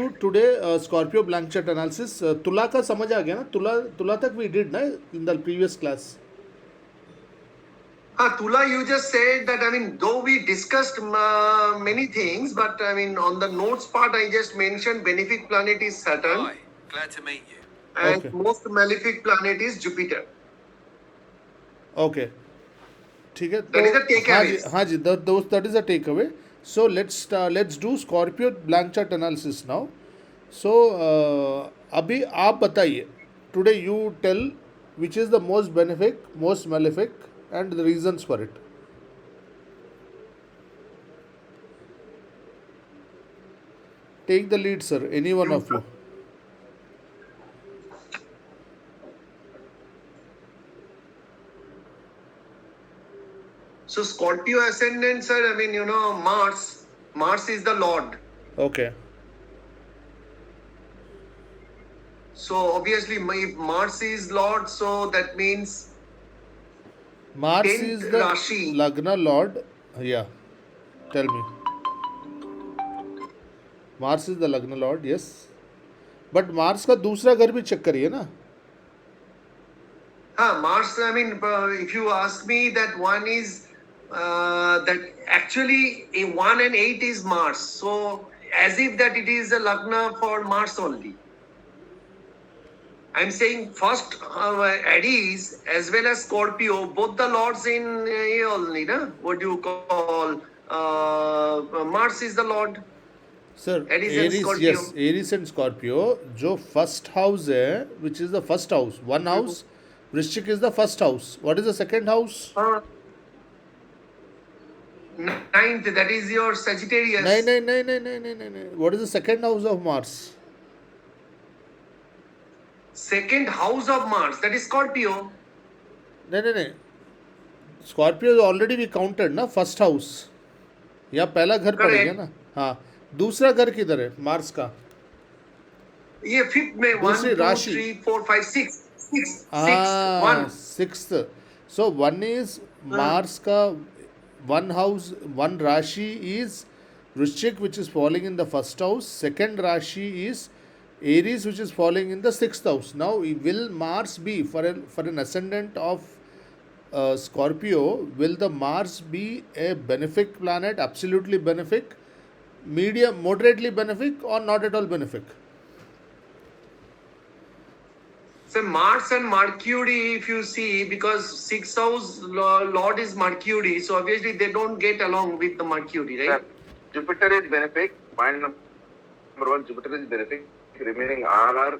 today Scorpio blank chart analysis. तुला का समझ आ गया ना? तुला तक we did ना in the previous class. Tula, you just said that, though we discussed many things, but on the notes part, I just mentioned benefic planet is Saturn. Hi, glad to meet you. And Okay. most malefic planet is Jupiter. Okay. ठीक है That is the takeaway. हाँ जी that is a takeaway. So let's do Scorpio blank chart analysis now. So अभी आप बताइए. Today you tell which is the most benefic, most malefic, and the reasons for it. Take the lead, sir. Any one of you. So Scorpio ascendant, sir, Mars. Mars is the Lord. Okay. So obviously, if Mars is Lord, so that means Mars Tenth is the Rashi. Lagna Lord. Yeah. Tell me. Mars is the Lagna Lord, yes. But Mars का दूसरा घर भी check करिए ना. Mars, if you ask me, that one is that actually a 1 and 8 is Mars. So as if that it is a Lagna for Mars only. I'm saying first Aries as well as Scorpio, both the lords in only, na? What do you call? Mars is the Lord. Sir, Aries and Aries, Scorpio. yes, Aries and Scorpio, जो first house है, which is the first house, one house, Vrishchik is the first house. What is the second house? Ninth, that is your Sagittarius. नहीं. What is the second house of Mars? Second house of Mars, that is Scorpio. नहीं. Scorpio is already we counted ना, first house. यहाँ पहला घर पड़ेगा ना. हाँ. दूसरा घर किधर है मार्स का? ये फिफ्थ में 1 2 राशि. 3 4 5 6 sixth. Sixth. So one is Mars का one house, one Rashi is Vrishchik, which is falling in the first house. Second Rashi is Aries, which is falling in the sixth house. Now, will Mars be for an ascendant of Scorpio? Will the Mars be a benefic planet, absolutely benefic, medium, moderately benefic, or not at all benefic? So Mars and Mercury, if you see, because sixth house Lord is Mercury, so obviously they don't get along with the Mercury, right? Sir, Jupiter is benefic. Point number one, Jupiter is benefic. Remaining all are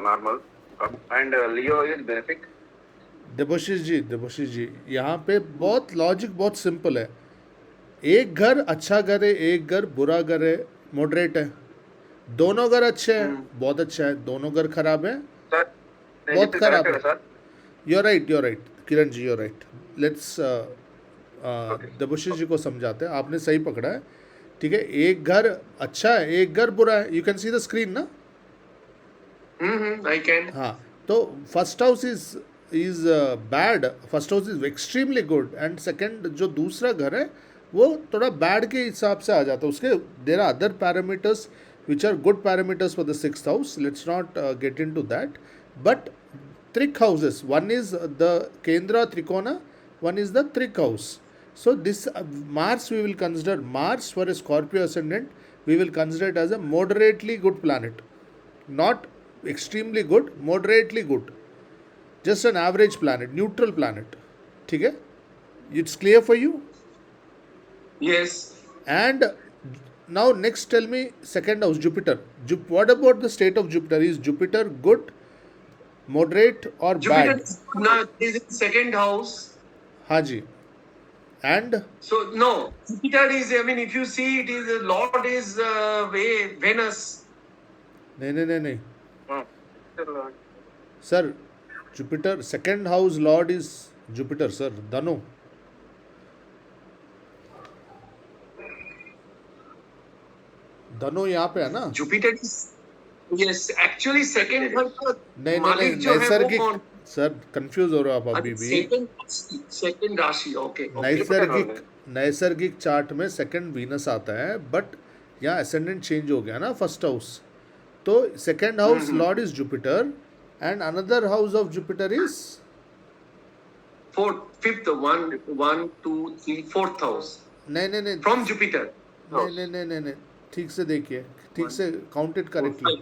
normal. And Leo is benefic. देबोशीष जी यहाँ पे बहुत logic बहुत simple है. एक घर अच्छा घर है, एक घर बुरा घर है, मॉडरेट है. दोनों घर अच्छे हैं, बहुत अच्छा है. दोनों घर खराब है, बहुत खराब है. You're right, Kiran ji, you're right. Let's देबोशीष जी को समझाते हैं. आपने सही पकड़ा है. ठीक है, एक घर अच्छा है, एक घर बुरा है. You can see the screen ना? I can. हाँ, तो first house is bad, first house is extremely good, and second जो दूसरा घर है वो थोड़ा बैड के हिसाब से आ जाता है. उसके there are other parameters which are good parameters for the sixth house. Let's not get in to that. But trik houses, one is the kendra trikona, one is the trick house. So this Mars we will consider, Mars for a Scorpio ascendant we will consider it as a moderately good planet, not extremely good, moderately good, just an average planet, neutral planet. ठीक है, it's clear for you? Yes. And now next tell me second house, Jupiter. What about the state of Jupiter? Is Jupiter good, moderate, or Jupiter bad? is in second house. हाँ जी. And So no, Jupiter is, if you see it is Lord is Venus. नहीं. Sir, Jupiter second house Lord is Jupiter, sir. Dano. Dano यहाँ पे है ना? Jupiter is, yes, actually second घर का नहीं मालिक जो है वो नैसर्गिक. कौन? सर कंफ्यूज हो रहे हो आप अभी भी. सेकंड राशि. ओके. नैसर्गिक चार्ट में सेकंड वीनस आता है, बट यहाँ असेंडेंट चेंज हो गया ना फर्स्ट हाउस. तो second house Lord is Jupiter and another house of Jupiter is Fourth, fifth, one, two, three, fourth house नहीं नहीं नहीं from Jupiter. नहीं नहीं नहीं नहीं नहीं ठीक से देखिए, ठीक से count it correctly.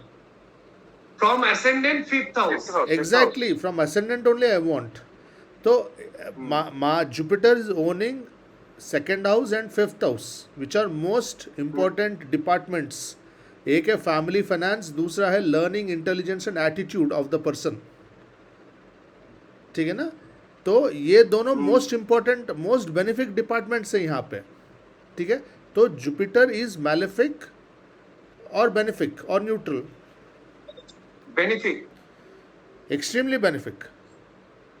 From ascendant, fifth house. Exactly, from ascendant only I want. तो Jupiter is owning second house and fifth house, which are most important departments. एक है फैमिली फाइनेंस, दूसरा है learning intelligence and attitude of the person. ठीक है ना. तो ये दोनों most important most benefic departments है यहाँ पे. ठीक है. तो जुपिटर इज मैलेफिक और बेनिफिक और neutral. Benefic. Extremely benefic,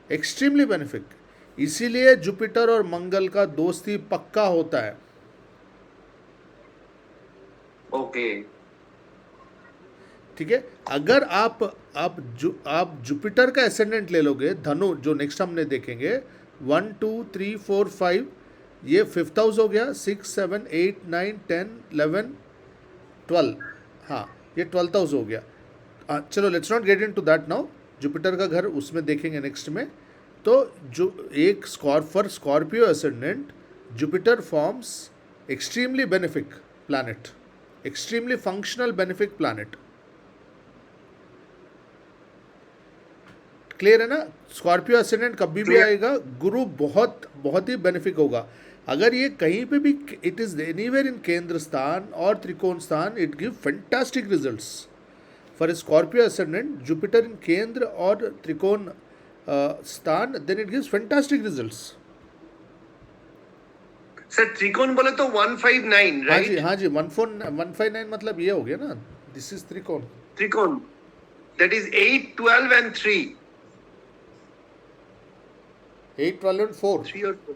extremely benefic. इसीलिए जुपिटर और मंगल का दोस्ती पक्का होता है. Okay. ठीक है. अगर आप जुपिटर का एसेंडेंट ले लोगे, धनु, जो नेक्स्ट हमने देखेंगे, 1 2 3 4 5, ये फिफ्थ हाउस हो गया, 6 7 8 9 10 11 12. हाँ, ये 12th हाउस हो गया. चलो let's not get in to that now. Jupiter का घर उसमें देखेंगे नेक्स्ट में. तो जो एक for Scorpio ascendant, Jupiter forms extremely benefic planet, extremely functional benefic planet. Clear है ना. स्कॉर्पियो एसेंडेंट कभी भी आएगा, गुरु बहुत बहुत ही बेनिफिक होगा. अगर ये कहीं पे भी इट इज एनीवेयर इन केंद्र स्थान और त्रिकोण स्थान, it give fantastic results. For a Scorpio ascendant, Jupiter in kendra और त्रिकोण स्थान, then it gives fantastic results. Sir त्रिकोण बोले तो 159, हाँ जी, right? हाँ जी. 159 मतलब ये हो गया ना. दिस इज त्रिकोण. Trikon. That is 8, 12 and 3. 8 12 and 4, 3 or 4.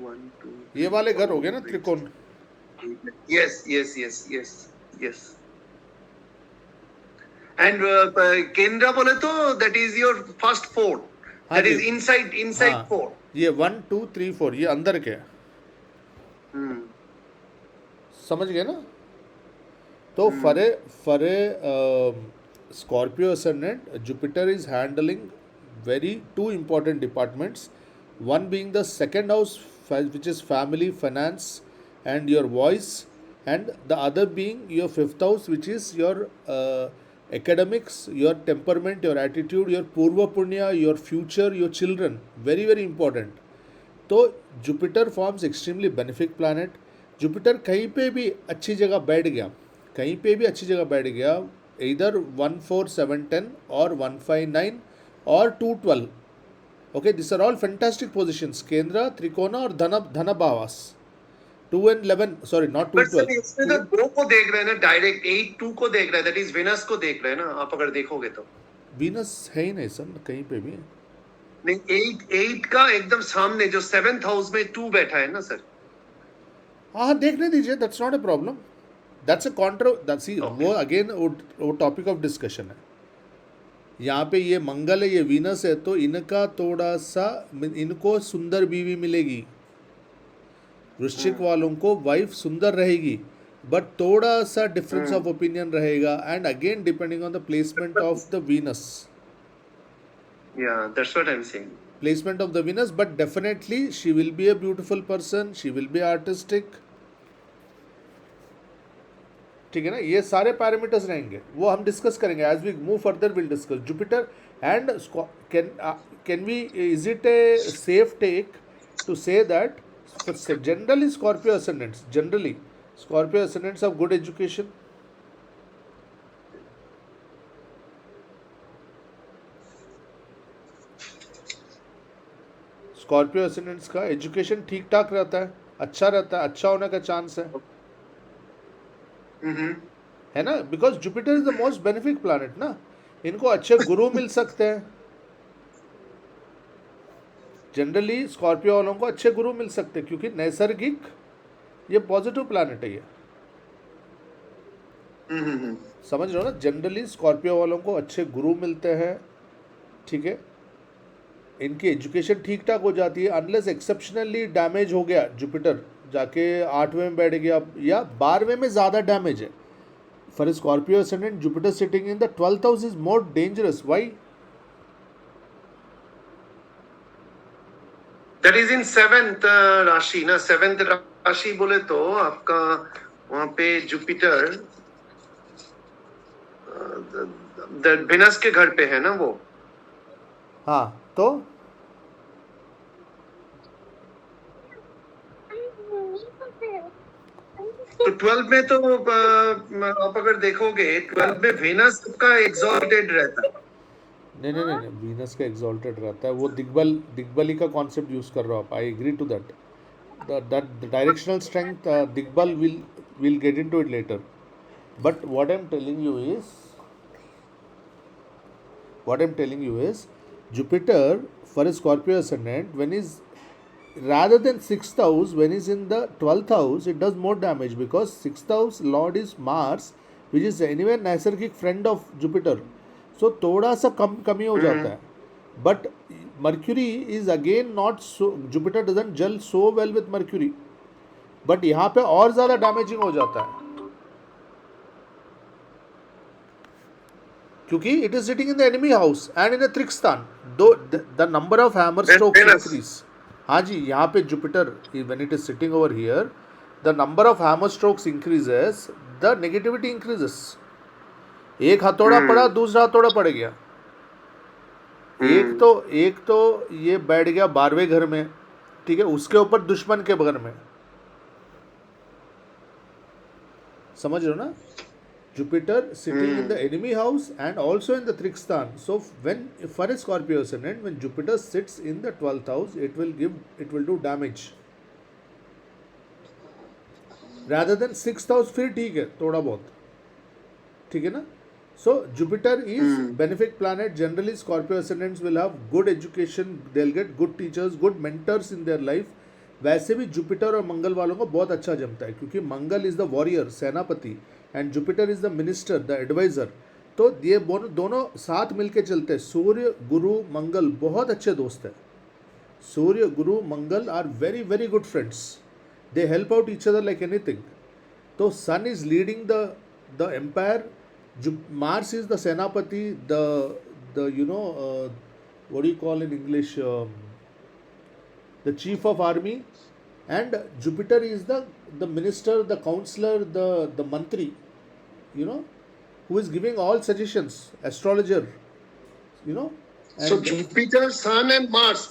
1, 2. ये वाले घर हो गए ना त्रिकोण. Yes, yes, yes, yes, yes. And Kendra बोले तो that is your first 4. हाँ That जी. is inside हाँ. 4. ये 1 2 3 4 ये अंदर के. Hmm. समझ गए ना. तो फरे Scorpio ascendant, Jupiter is handling very two important departments, one being the second house, which is family, finance and your voice, and the other being your fifth house, which is your academics, your temperament, your attitude, your purva punya, your future, your children. Very very important. तो Jupiter forms extremely benefic planet. Jupiter कहीं पे भी अच्छी जगह बैठ गया, कहीं पे भी अच्छी जगह बैठ गया, इधर 1 4 7 10 और 1 5 9 और 2 12. Okay, this are all fantastic positions. केंद्र, त्रिकोण और धन भावास. 2 and 11, sorry not 2 But sir, 12. इसमें तो 2 को देख रहे हैं ना, डायरेक्ट 8 2 को देख रहा है, that is Venus को देख रहे हैं ना, आप अगर देखोगे तो. वीनस है ही नहीं सर कहीं पे भी. नहीं, 8 का एकदम सामने जो 7th हाउस में 2 बैठा है ना सर. हाँ, देखने दीजिए, that's not a problem. That's a see वो अगेन वो टॉपिक ऑफ डिस्कशन है. यहाँ पे ये मंगल है, ये वीनस है, तो इनका थोड़ा सा, इनको सुंदर बीवी मिलेगी, वृश्चिक वालों को वाइफ सुंदर रहेगी, बट थोड़ा सा डिफरेंस ऑफ ओपिनियन रहेगा. And again depending on the placement of the Venus, Yeah, that's what I'm saying. Placement of the Venus. But definitely she will be a beautiful person, she will be artistic. ठीक है ना. ये सारे parameters रहेंगे, वो हम discuss करेंगे as we move further. Will discuss Jupiter and can we, is it a safe take to say that generally Scorpio ascendants have good education? Scorpio ascendants का एजुकेशन ठीक ठाक रहता है, अच्छा रहता है, अच्छा होने का चांस है. है ना. Because Jupiter is the most benefic planet ना. इनको अच्छे गुरु मिल सकते हैं. जनरली स्कॉर्पियो वालों को अच्छे गुरु मिल सकते हैं, क्योंकि नैसर्गिक ये पॉजिटिव प्लैनेट है ये. समझ रहे हो ना. जनरली स्कॉर्पियो वालों को अच्छे गुरु मिलते हैं. ठीक है. इनकी एजुकेशन ठीक ठाक हो जाती है, अनलेस एक्सेप्शनली डैमेज हो गया जुपिटर, जाके 8वें में बैठ गया या 12वें में ज़्यादा डैमेज है. For a Scorpio ascendant, Jupiter sitting in the 12th house is more dangerous. Why? That is in seventh राशि ना, सेवेंथ राशि बोले तो आपका वहां पे जुपिटर विनस के घर पे है ना वो. हाँ, तो तो 12 में तो आप अगर देखोगे 12 में वेनस का एग्जॉल्टेड रहता है. नहीं, वीनस का एग्जॉल्टेड रहता है, वो दिग्बली का कॉन्सेप्ट यूज कर रहे हो आप. I agree to that. That directional strength दिग्बल will get into it later. But what I'm telling you is Jupiter for a Scorpio ascendant, when is rather than 6th house, when is in the 12th house, it does more damage because 6th house lord is Mars, which is anyway नैसर्गिक friend of Jupiter. So थोड़ा सा कमी हो जाता है. But Mercury is again not so, Jupiter doesn't gel so well with Mercury. But यहाँ पे और ज़्यादा डैमेजिंग हो जाता है क्योंकि it is sitting in the enemy house and in the त्रिकस्थान. Though the number of hammer strokes increase. हाँ जी, यहाँ पे Jupiter when it is sitting over here, the number of hammer strokes increases, the negativity increases. एक हथौड़ा पड़ा, दूसरा हथौड़ा पड़ गया. एक तो ये बैठ गया 12वें घर में, ठीक है, उसके ऊपर दुश्मन के घर में. समझ रहे हो ना? Jupiter sitting in the enemy house and also in the Trikstan. So when for a Scorpio ascendant, when Jupiter sits in the 12th house, it will do damage. Rather than 6th house, फिर ठीक है, थोड़ा बहुत, ठीक है ना? So Jupiter is benefic planet. Generally, Scorpio ascendants will have good education. They'll get good teachers, good mentors in their life. वैसे भी जुपिटर और मंगल वालों को बहुत अच्छा जमता है क्योंकि मंगल इज द वॉरियर, सेनापति, and Jupiter is the minister, the advisor. तो ये दोनों साथ मिलके चलते हैं. सूर्य गुरु मंगल बहुत अच्छे दोस्त हैं. Surya Guru Mangal are very very good friends. They help out each other like anything. तो sun is leading the empire, Mars is the senapati, the you know what you call in English, the chief of army, and Jupiter is the minister, the counselor, the mantri, you know, who is giving all suggestions, astrologer, you know. And so Jupiter, Sun and Mars,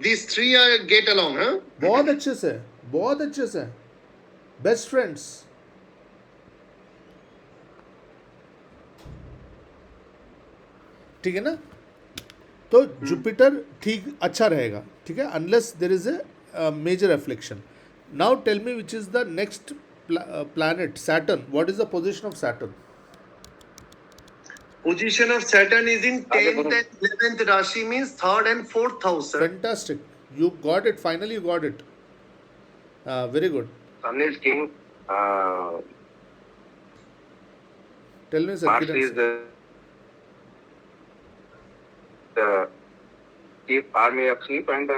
these three get along, huh? बहुत अच्छे से best friends. ठीक है ना? तो Jupiter ठीक अच्छा रहेगा, ठीक है, unless there is a major affliction. Now tell me which is the next planet, Saturn. What is the position of Saturn? Position of Saturn is in 10th and 11th Rashi, means 3rd and 4th house, sir. Fantastic. You got it. Finally, you got it. Very good. Sun is king. Tell me, sir. Mars is the chief army of chief, and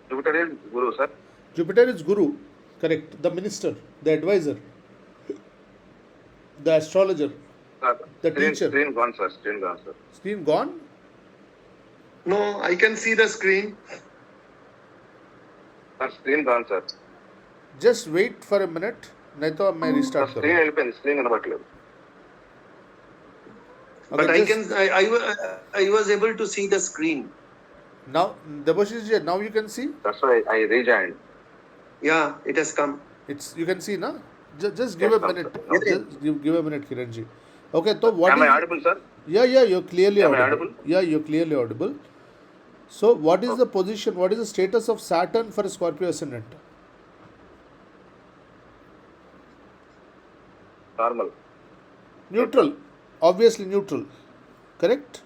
Jupiter is Guru, sir. Jupiter is Guru. Correct. The minister, the advisor, the astrologer, the teacher. Screen gone, sir. Screen gone, sir. Screen gone? No, I can see the screen. Sir, screen gone, sir. Just wait for a minute. नहीं तो अब मैं restart Screen करूँगा. help, screen कनबटले. But I was able to see the screen. Now, Debashish, now you can see. That's why I rejoined. Yeah, it has come. You can see, na? Just give a minute. Just give a minute, Kiranji. Okay, so what Am is... I audible, sir? Yeah, you're clearly Am I audible. audible? Yeah, you're clearly audible. So, what is the position, what is the status of Saturn for a Scorpio ascendant? Normal. Neutral. Obviously neutral. Correct?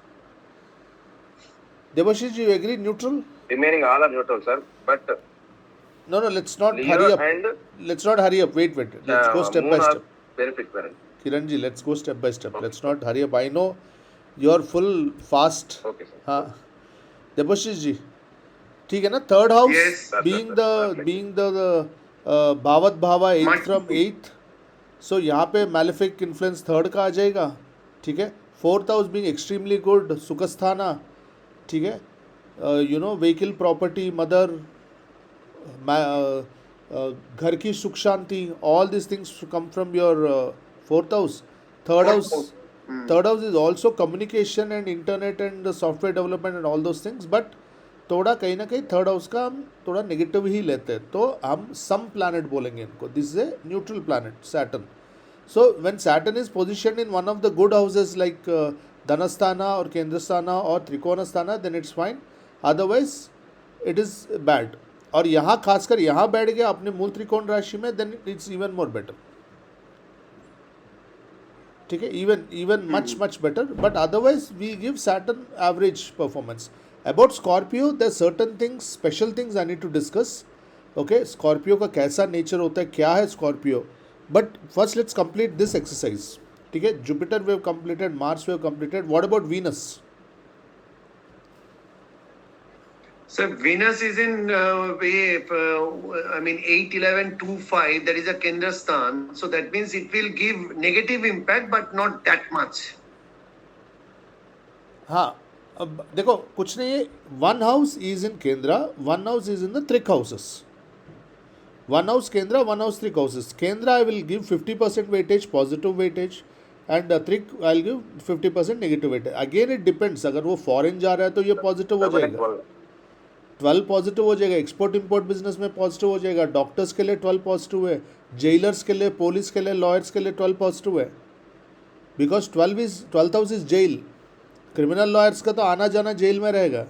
Debashish, you agree? Neutral? Remaining all are neutral, sir. But No, let's not Leo hurry up. and Let's not hurry up. Wait. Let's go step moon by are step. benefic parent. Kiranji, let's go step by step. Okay. Let's not hurry up. I know you're full fast. Okay, sir. हाँ, Debashish जी, ठीक है ना? Third house Yes. being That's the right. being the Bhavat Bhava 8th Month. from 8th, सो यहाँ पे malefic influence third का आ जाएगा, ठीक है। Fourth house being extremely good, सुखस्थाना, ठीक है, व्हीकल प्रॉपर्टी, मदर, घर की सुख शांति, all this things come from your fourth house. Third Fourth house, house. Third house is also communication and internet and software development and all those things, but थोड़ा कहीं ना कहीं थर्ड हाउस का हम थोड़ा नेगेटिव ही लेते हैं, तो हम सम प्लैनेट बोलेंगे इनको। This is a neutral planet, Saturn. So when Saturn is positioned in one of the good houses like Dhanasthana or Kendrasthana or Trikonasthana, then it's fine. Otherwise, it is bad. और यहाँ खासकर यहाँ बैठ गया अपने मूल त्रिकोण राशि में, then it's even more better. ठीक है, even much better. But otherwise, we give Saturn average performance. About Scorpio, there are certain things, special things I need to discuss. Okay, Scorpio का कैसा नेचर होता है, क्या है Scorpio? But first let's complete this exercise. ठीक है, Jupiter we have completed, Mars we have completed. What about Venus? So Venus is in 8, 11, 2, 5. That is a Kendra Sthan. So that means it will give negative impact, but not that much. हाँ, अब देखो कुछ नहीं है, one house is in kendra, one house is in the trik houses, one house kendra, one house trik houses. Kendra I will give 50% weightage, positive weightage, and trik I will give 50% negative weightage. Again it depends, अगर वो foreign जा रहा है तो ये positive हो जाएगा, 12 positive हो जाएगा, एक्सपोर्ट इंपोर्ट बिजनेस में पॉजिटिव हो जाएगा, डॉक्टर्स के लिए 12 पॉजिटिव है, जेलर्स के लिए, पुलिस के लिए, लॉयर्स के लिए 12 पॉजिटिव है, because 12th house is jail. Criminal lawyers का तो आना जाना जेल में रहेगा,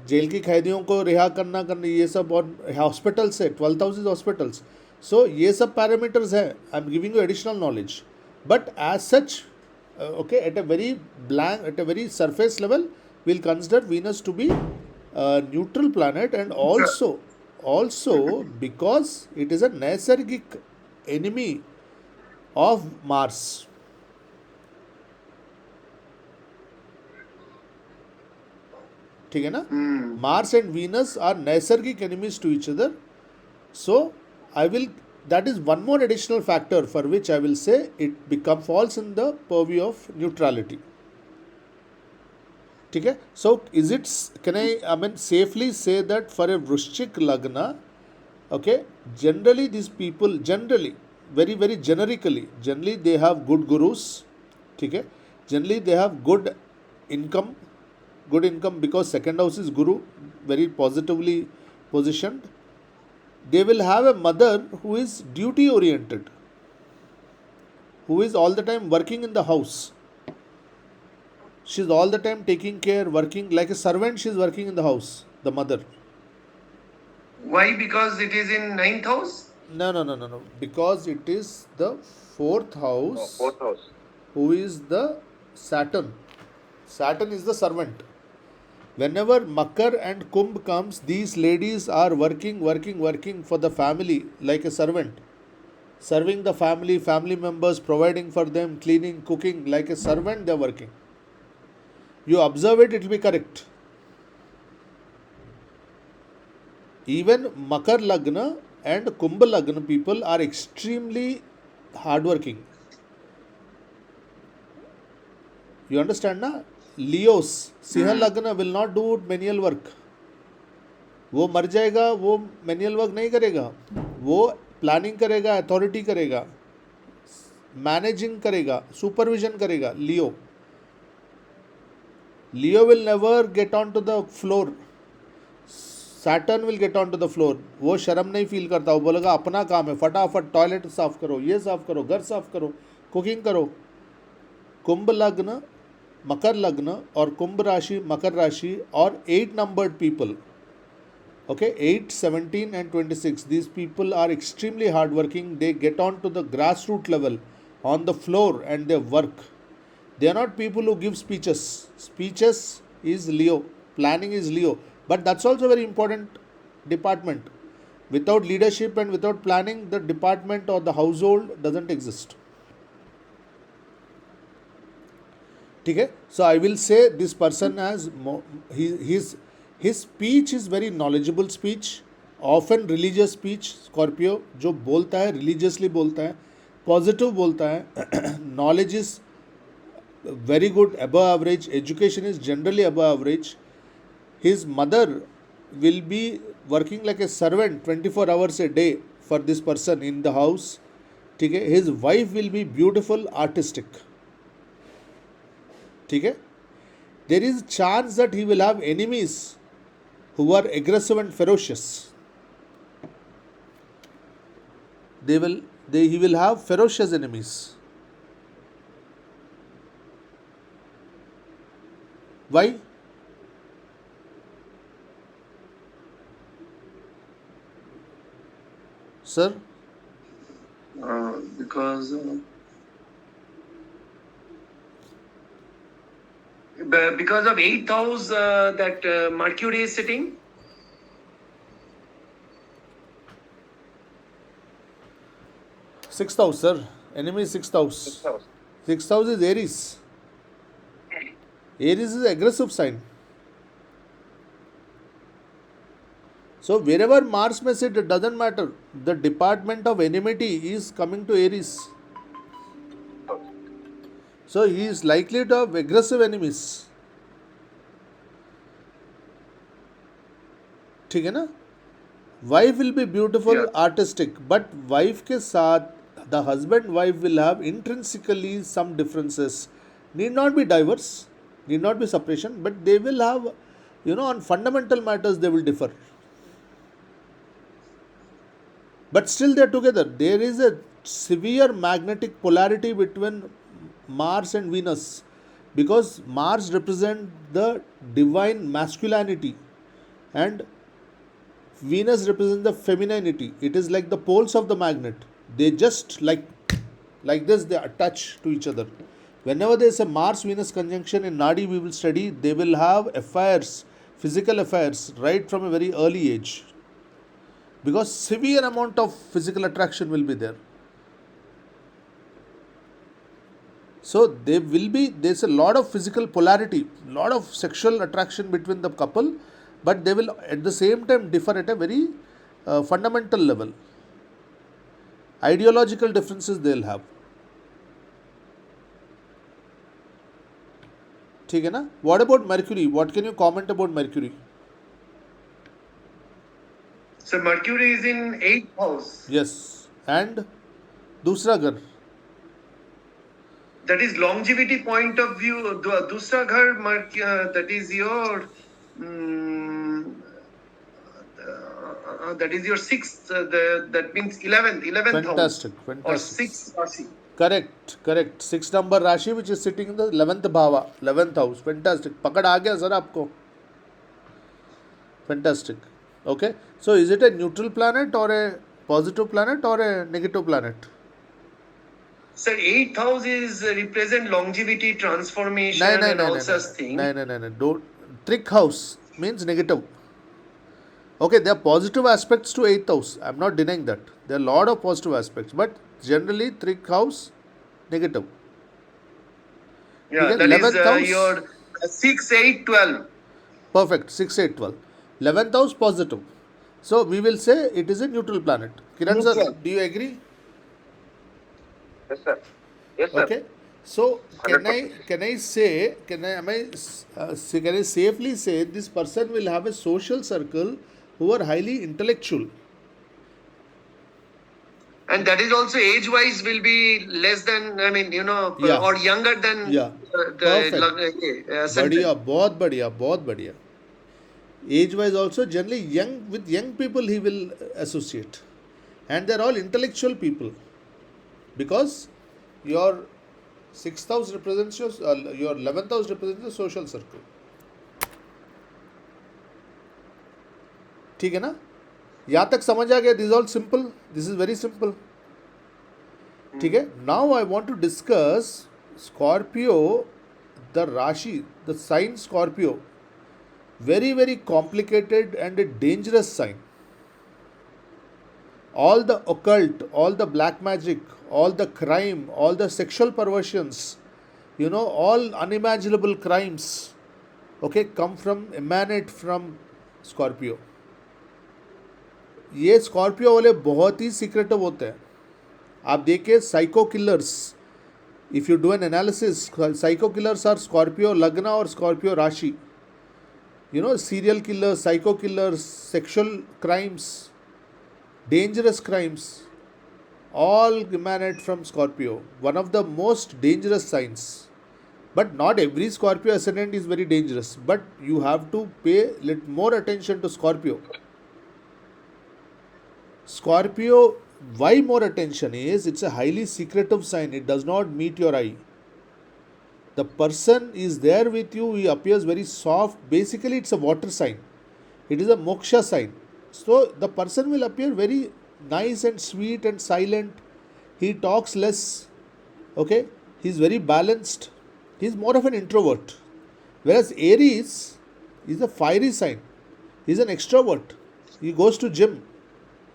जेल की कैदियों को रिहा करना ये सब, और हॉस्पिटल्स है, 12th हाउस इज हॉस्पिटल्स। सो ये सब पैरामीटर्स है, I am giving you additional knowledge, but as such okay, at a very surface level we will consider Venus to be neutral planet, and also because it is a नैसर्गिक enemy of Mars. ठीक है ना, Mars and Venus are नैसर्गिक enemies to each other. So that is one more additional factor for which I will say it falls in the purview of neutrality. ठीक है, so can I mean safely say that for a Vrishchik Lagna, okay, generally these people, very generically, they have good gurus, ठीक है, generally they have good income because second house is Guru, very positively positioned. They will have a mother who is duty oriented, who is all the time working in the house. She's all the time taking care, working like a servant, she's working in the house, the mother. Why? Because it is in 9th house? No. Because it is the fourth house. Fourth house. Who is the Saturn. Saturn is the servant. Whenever Makar and Kumbh comes, these ladies are working for the family like a servant. Serving the family members, providing for them, cleaning, cooking, like a servant they are working. You observe it, it will be correct. Even Makar Lagna and Kumbh Lagna people are extremely hardworking. You understand na? Leos, Siha Lagna will not do manual work. वो मर जाएगा, वो manual work नहीं करेगा, वो planning करेगा, authority करेगा, managing करेगा, सुपरविजन करेगा। Leo will never get onto the floor. Saturn will get onto the floor. वो शर्म नहीं फील करता, वो बोलेगा अपना काम है, फटाफट टॉयलेट साफ करो, ये साफ करो, घर साफ करो, कुकिंग करो। कुंभ लग्न, मकर लग्न और कुंभ राशि, मकर राशि और 8 numbered people, okay, 8, 17 and 26, these people are extremely hardworking. They get on to the grassroots level on the floor and they work. They are not people who give speeches. Speeches is Leo, planning is Leo, but that's also a very important department. Without leadership and without planning, the department or the household doesn't exist. ठीक है, so I will say this person has his speech is very knowledgeable speech, often religious speech. Scorpio जो बोलता है religiously बोलता है, positive बोलता है, knowledge is very good, above average, education is generally above average. His mother will be working like a servant 24 hours a day for this person in the house. ठीक है. His wife will be beautiful, artistic. ठीक है. There is chance that he will have enemies who are aggressive and ferocious. He will have ferocious enemies. Why? Sir? Because of 8th house that Mercury is sitting. Sixth house, sir. Enemy is sixth house. Sixth house is Aries. Aries is an aggressive sign. So wherever Mars may sit, it doesn't matter. The department of enmity is coming to Aries. So he is likely to have aggressive enemies. ठीक है ना? Wife will be beautiful, Yeah. artistic, but wife के साथ the husband wife will have intrinsically some differences. Need not be diverse, need not be separation, but they will have, on fundamental matters they will differ. But still they are together. There is a severe magnetic polarity between Mars and Venus, because Mars represents the divine masculinity and Venus represents the femininity. It is like the poles of the magnet. They just like this, they attach to each other. Whenever there is a Mars Venus conjunction in Nadi, we will study, they will have affairs, physical affairs, right from a very early age, because severe amount of physical attraction will be there. So there's a lot of physical polarity, lot of sexual attraction between the couple, but they will at the same time differ at a very fundamental level. Ideological differences they'll have. ठीक है ना? What about Mercury? What can you comment about Mercury? So Mercury is in 8th house. Yes. And दूसरा घर. That is longevity point of view. दूसरा घर that is your that is your 6th. That means 11th Fantastic, house. fantastic. Or 6th Rashi. Correct. 6 number राशि which is sitting in the 11th bhava, 11th house. Fantastic. पकड़ आ गया sir आपको. Fantastic. Okay. So is it a neutral planet or a positive planet or a negative planet? Sir, 8th house is represent longevity, transformation, and all such things. No. Don't. Trick house means negative. Okay, there are positive aspects to 8th house. I'm not denying that. There are a lot of positive aspects, but generally trick house negative. Yeah, Okay, that is 11th house. your 6, 8, 12. Perfect. 6, 8, 12. 11th house positive. So we will say it is a neutral planet. Kiran sir, Neutral. do you agree? Yes, sir. Yes, sir. Okay. So can 100%. I safely say this person will have a social circle who are highly intellectual? And that is also age-wise will be less than, Yeah. or younger than Yeah. the बढ़िया, बहुत बढ़िया. Age wise also generally with young people he will associate, and they're all intellectual people, because your 6th house represents your 11th house represents the social circle. ठीक है ना? यहाँ तक समझ आ गया? This is all simple. This is very simple. ठीक है? Now I want to discuss Scorpio, the Rashi, the sign Scorpio. Very, very complicated and a dangerous sign. All the occult, all the black magic, all the crime, all the sexual perversions, all unimaginable crimes, okay, emanate from Scorpio. ये Scorpio वाले बहुत ही secretive होते हैं. आप देखिए psycho killers, if you do an analysis, psycho killers are Scorpio lagna और Scorpio राशि. You know, serial killers, psycho killers, sexual crimes, dangerous crimes, all emanate from Scorpio. One of the most dangerous signs. But not every Scorpio ascendant is very dangerous. But you have to pay little more attention to Scorpio. Scorpio, why more attention is it's a highly secretive sign. It does not meet your eye. The person is there with you, he appears very soft. Basically, it's a water sign. It is a moksha sign. So the person will appear very nice and sweet and silent. He talks less. Okay, he's very balanced. He's more of an introvert. Whereas Aries is a fiery sign. He's an extrovert. He goes to gym.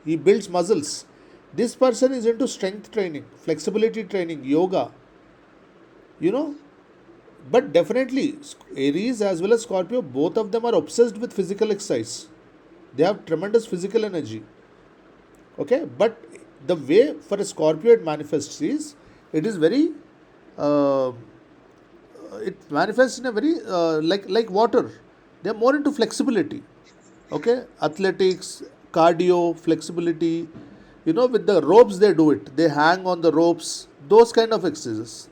He builds muscles. This person is into strength training, flexibility training, yoga. You know, but definitely Aries as well as Scorpio, both of them are obsessed with physical exercise. They have tremendous physical energy. Okay, but the way for a Scorpio it manifests is it is very uh, it manifests in a very like water. They are more into flexibility. Okay, athletics, cardio, flexibility. You know, with the ropes they do it. They hang on the ropes. Those kind of exercises.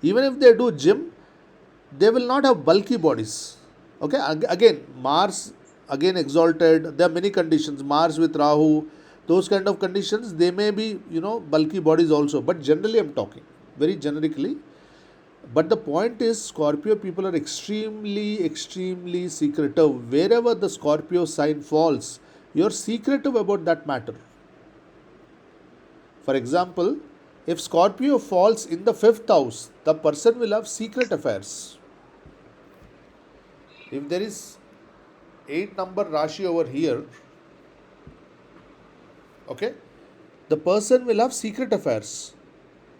Even if they do gym, they will not have bulky bodies. Okay, again, Mars, again exalted. There are many conditions. Mars with Rahu, those kind of conditions, they may be, you know, bulky bodies also. But generally, I'm talking very generically. But the point is, Scorpio people are extremely, extremely secretive. Wherever the Scorpio sign falls, you're secretive about that matter. For example, if Scorpio falls in the fifth house, the person will have secret affairs. If there is 8 number Rashi over here, okay, the person will have secret affairs.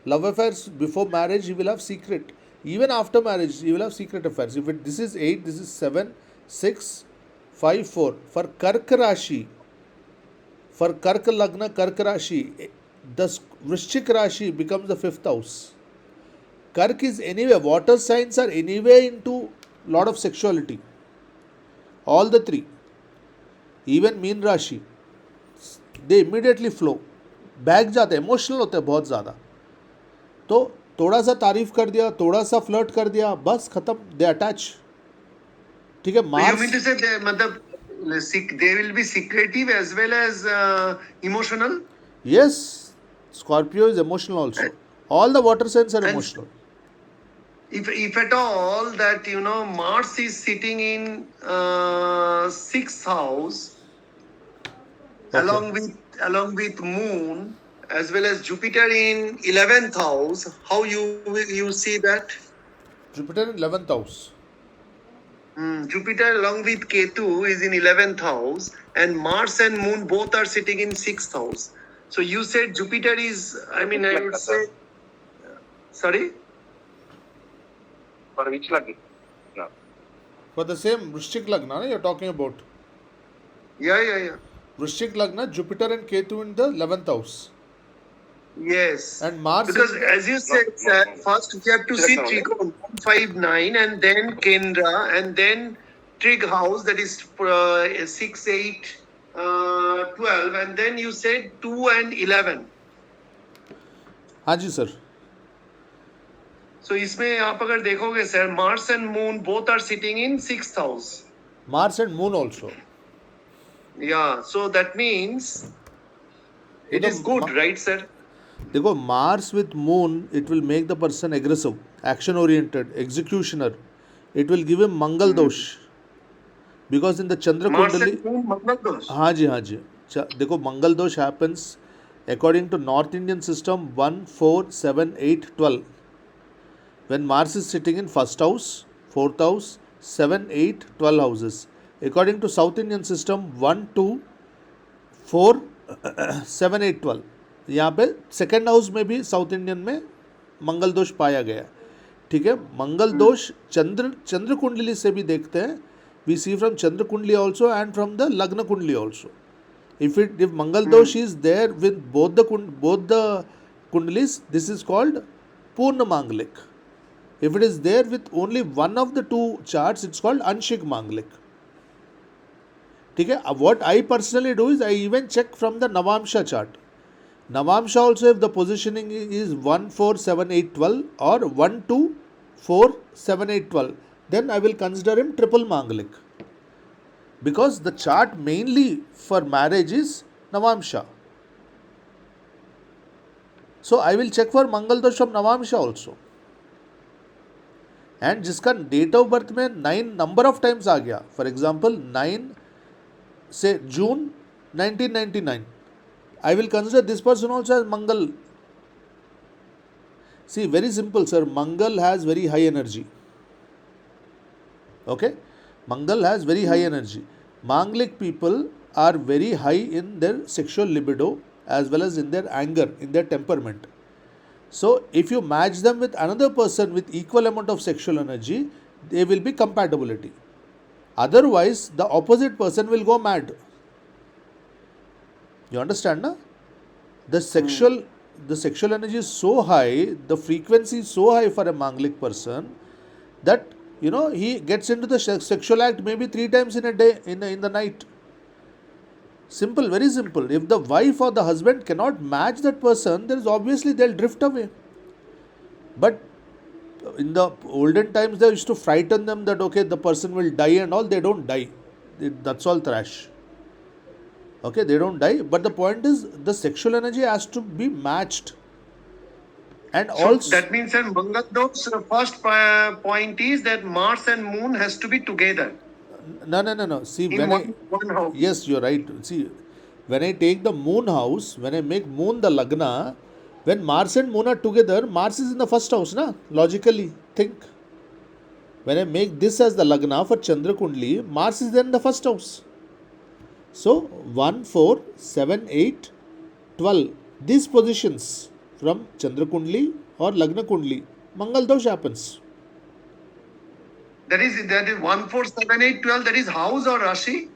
Love affairs before marriage, he will have secret. Even after marriage, he will have secret affairs. If this is 8, this is 7, 6, 5, 4. For Karka Rashi, for Karka Lagna, Karka Rashi, the Vrishchik Rashi becomes the fifth house. Kark is anyway, water signs are anyway into lot of sexuality. All the three. Even Meen Rashi, they immediately flow. Bag जाते हैं, emotional होते हैं बहुत ज़्यादा. तो थोड़ा सा तारीफ कर दिया, थोड़ा सा फ्लर्ट कर दिया, बस खत्म, दे अटैच. ठीक है. You Mars, mean to say they, matlab, they will be secretive as well as emotional? yes, Scorpio is emotional also. All the water signs are And emotional. if at all that, you know, Mars is sitting in sixth house Okay. along with Moon as well as Jupiter in 11th house, how you see that? Jupiter in 11th house. Jupiter along with Ketu is in 11th house, and Mars and Moon both are sitting in 6th house. So you said Jupiter is, I mean, I would say, sorry? For which lucky? No. For the same Vrishchik Lagna you're talking about. Yeah. Vrishchik Lagna, Jupiter and Ketu in the 11th house. Yes. And Mars Because is, as you said, sir, first you have to see Second Trigon 5, 9, and then Kendra, and then Trig house, that is 6, 8, 12, and then you said 2 and 11. हाँ जी sir. So इसमें आप अगर देखोगे sir, Mars and Moon both are sitting in 6th house. Mars and Moon also. Yeah, so that means it the is good, right, sir? देखो, Mars with Moon, it will make the person aggressive, action oriented, executioner. It will give him Mangal dosh. Because in the Chandra Mars Kundali, and Moon, Mangal dosh. हाँ जी. देखो, Mangal dosh happens according to North Indian system 1, 4, 7, 8, 12. When Mars is sitting in first house, fourth house, 7, 8, 12 houses. According to South Indian system 1, 2, 4, 7, 8, 12. यहाँ पे second house में भी south Indian में मंगल दोष पाया गया. ठीक है. मंगल दोष चंद्र कुंडली से भी देखते हैं. वी सी फ्रॉम चंद्र कुंडली ऑल्सो एंड फ्रॉम द लग्न कुंडली also. If Mangal dosh is there with both the kundalis, this is called Purna Manglik. If it is there with only one of the two charts, it's called Anshik Manglik. ठीक है. What I personally do is I even check from the Navamsha chart. Navamsha also, if the positioning is 1, 4, 7, 8, 12 or 1, 2, 4, 7, 8, 12, then I will consider him triple Manglik. Because the chart mainly for marriage is Navamsha. So I will check for Mangal Dosh from Navamsha also. And जिसका date of birth में 9 number of times आ गया, for example 9 से जून 1999, I will consider this person also as Mangal. See, very simple, sir. Mangal has very high energy. Okay? Mangal has very high energy. Manglik people are very high in their sexual libido as well as in their anger, in their temperament. So, if you match them with another person with equal amount of sexual energy, they will be compatibility. Otherwise, the opposite person will go mad. You understand, na? The sexual energy is so high, the frequency is so high for a Manglik person that he gets into the sexual act maybe 3 times in a day, in the night. Simple, very simple. If the wife or the husband cannot match that person, then obviously they'll drift away. But in the olden times, they used to frighten them that okay, the person will die and all. They don't die. That's all trash. Okay, they don't die. But the point is, the sexual energy has to be matched. And So also, that means that Mangal Dosh, first point is that Mars and Moon has to be together no. See, in one house. yes, you're right. See, when I take the moon house, when I make moon the lagna, when Mars and moon are together, Mars is in the first house, na? Logically, think. When I make this as the lagna for Chandra Kundli, Mars is then in the first house. So, 1, 4, 7, 8, 12. These positions from Chandra Kundli or Lagna Kundli, Mangal Dosh happens. That is 1, 4, 7, 8, 12. That is house or Rashi?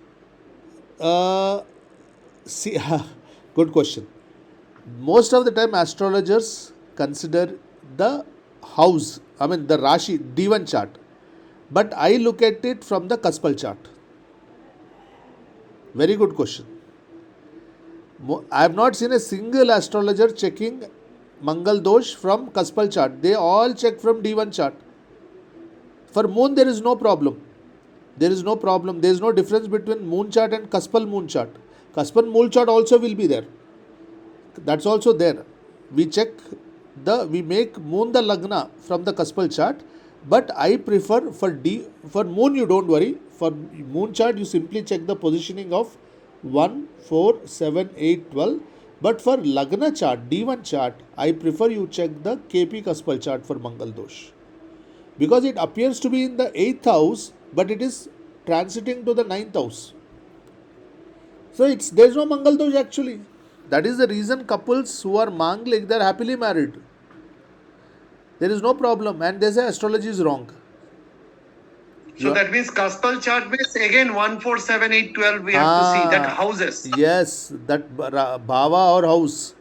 See, good question. Most of the time, astrologers consider the house, the Rashi, D1 chart. But I look at it from the Kaspal chart. Very good question. I have not seen a single astrologer checking Mangal Dosh from Kaspal chart. They all check from D1 chart. For moon, there is no problem. There is no difference between moon chart and Kaspal moon chart. Kaspal moon chart also will be there. That's also there. We make moon the lagna from the Kaspal chart. But I prefer for moon, you don't worry. For moon chart, you simply check the positioning of 1, 4, 7, 8, 12. But for lagna chart, D1 chart, I prefer you check the KP Kaspal chart for Mangal Dosh. Because it appears to be in the 8th house, but it is transiting to the 9th house. So there's no Mangal Dosh actually. That is the reason couples who are Manglik, they are happily married. There is no problem, and they say astrology is wrong. So that means Kaspal chart base again 1, 4, 7, 8, 12. We have to see that houses. Yes, that bhava or house.